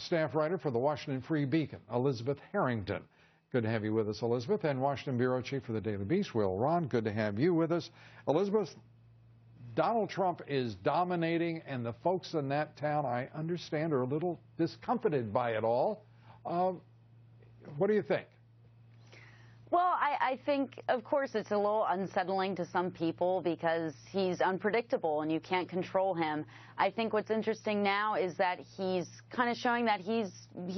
staff writer for the Washington Free Beacon, Elizabeth Harrington. Good to have you with us, Elizabeth. And Washington Bureau Chief for the Daily Beast, Will Ron. Good to have you with us. Elizabeth, Donald Trump is dominating, and the folks in that town, I understand, are a little discomfited by it all. What do you think? Well, I think, of course, it's a little unsettling to some people because he's unpredictable and you can't control him. I think what's interesting now is that he's kind of showing that he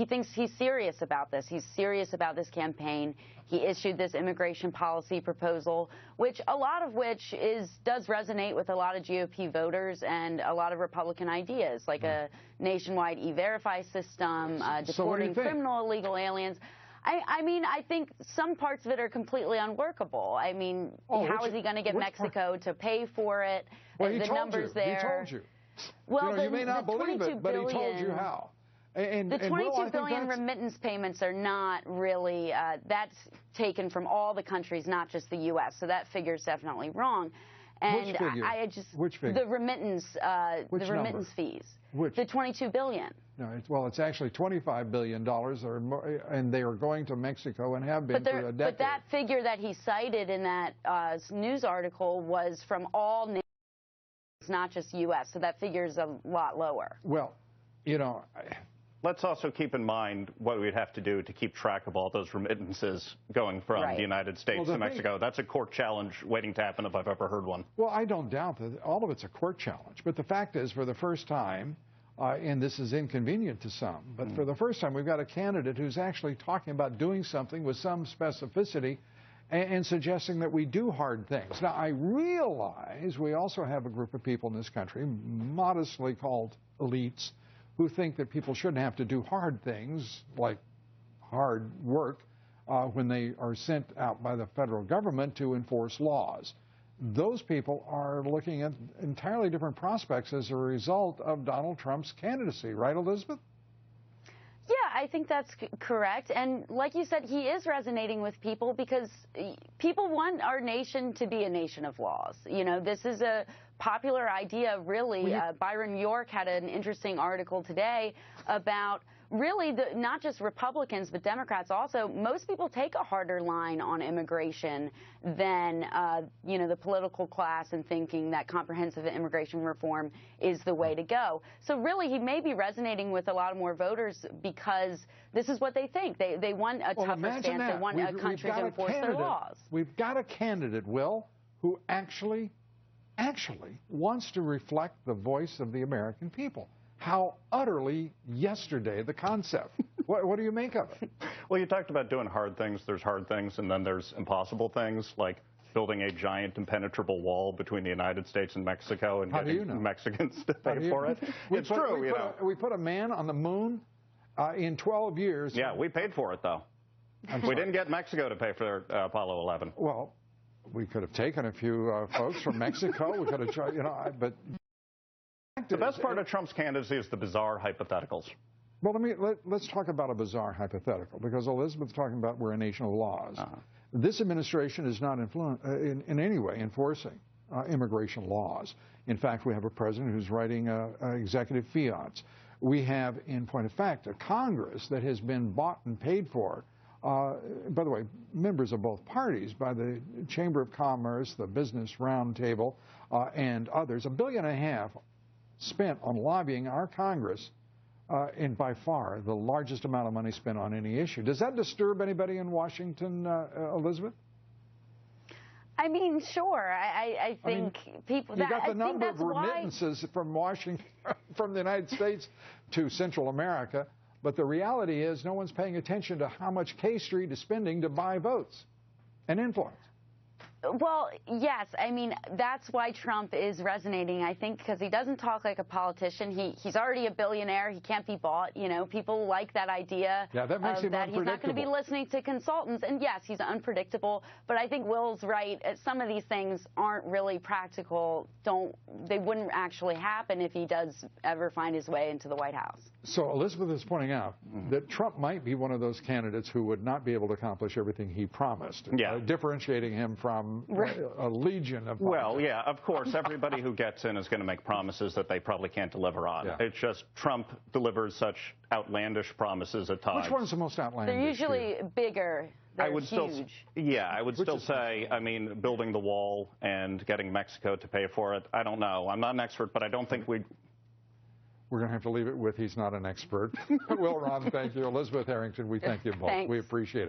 thinks he's serious about this. He's serious about this campaign. He issued this immigration policy proposal, which does resonate with a lot of GOP voters and a lot of Republican ideas, like a nationwide E-Verify system, deporting criminal illegal aliens. I mean, I think some parts of it are completely unworkable. I mean, how is he going to get Mexico to pay for it? Well, the numbers there. He told you. Well, you may not believe it, but he told you how. And the $22 billion remittance payments are not really, that's taken from all the countries, not just the U.S., so that figure is definitely wrong. And Which figure? Which figure? The remittance, fees. Which? The $22 billion. No, it's actually $25 billion, and they are going to Mexico and have been for a decade. But that figure that he cited in that news article was from all nations, not just U.S., so that figure is a lot lower. Well, let's also keep in mind what we'd have to do to keep track of all those remittances going from the United States to Mexico. That's a court challenge waiting to happen if I've ever heard one. Well, I don't doubt that all of it's a court challenge. But the fact is, for the first time, and this is inconvenient to some, but for the first time, we've got a candidate who's actually talking about doing something with some specificity and suggesting that we do hard things. Now, I realize we also have a group of people in this country, modestly called elites, who think that people shouldn't have to do hard things like hard work when they are sent out by the federal government to enforce laws. Those people are looking at entirely different prospects as a result of Donald Trump's candidacy. Right, Elizabeth? Yeah, I think that's correct. And like you said, he is resonating with people because people want our nation to be a nation of laws. This is a popular idea, really. Byron York had an interesting article today about really not just Republicans, but Democrats also. Most people take a harder line on immigration than, the political class, and thinking that comprehensive immigration reform is the way to go. So really, he may be resonating with a lot more voters because this is what they think. They want a tougher stance. They want a country to enforce their laws. We've got a candidate, Will, who actually wants to reflect the voice of the American people. How utterly yesterday the concept. What do you make of it? Well, you talked about doing hard things. There's hard things, and then there's impossible things, like building a giant impenetrable wall between the United States and Mexico and getting Mexicans to pay for it. It's true, We put a man on the moon in 12 years. Yeah, we paid for it, though. We didn't get Mexico to pay for Apollo 11. Well, we could have taken a few folks from Mexico. We could have tried, but... The best part of Trump's candidacy is the bizarre hypotheticals. Well, let's talk about a bizarre hypothetical, because Elizabeth's talking about we're a nation of laws. This administration is not in any way enforcing immigration laws. In fact, we have a president who's writing executive fiats. We have, in point of fact, a Congress that has been bought and paid for, by the way, members of both parties, by the Chamber of Commerce, the Business Roundtable, and others, $1.5 billion spent on lobbying our Congress, and by far the largest amount of money spent on any issue. Does that disturb anybody in Washington, Elizabeth? I mean, sure. I think people... You got the number of remittances from Washington, from the United States to Central America, but the reality is no one's paying attention to how much K Street is spending to buy votes and influence. Well, yes. I mean, that's why Trump is resonating, I think, because he doesn't talk like a politician. He's already a billionaire. He can't be bought. People like that idea. Yeah, that makes him unpredictable. He's not going to be listening to consultants. And yes, he's unpredictable. But I think Will's right. Some of these things aren't really practical. They wouldn't actually happen if he does ever find his way into the White House. So Elizabeth is pointing out that Trump might be one of those candidates who would not be able to accomplish everything he promised, differentiating him from a legion of politicians. Well, yeah, of course, everybody who gets in is going to make promises that they probably can't deliver on. Yeah. It's just Trump delivers such outlandish promises at times. Which one's the most outlandish? They're usually bigger. They're huge. I would still say, I mean, building the wall and getting Mexico to pay for it, I don't know. I'm not an expert, but I don't think we're going to have to leave it with he's not an expert. Well, Ron, thank you. Elizabeth Harrington, we thank you both. Thanks. We appreciate it.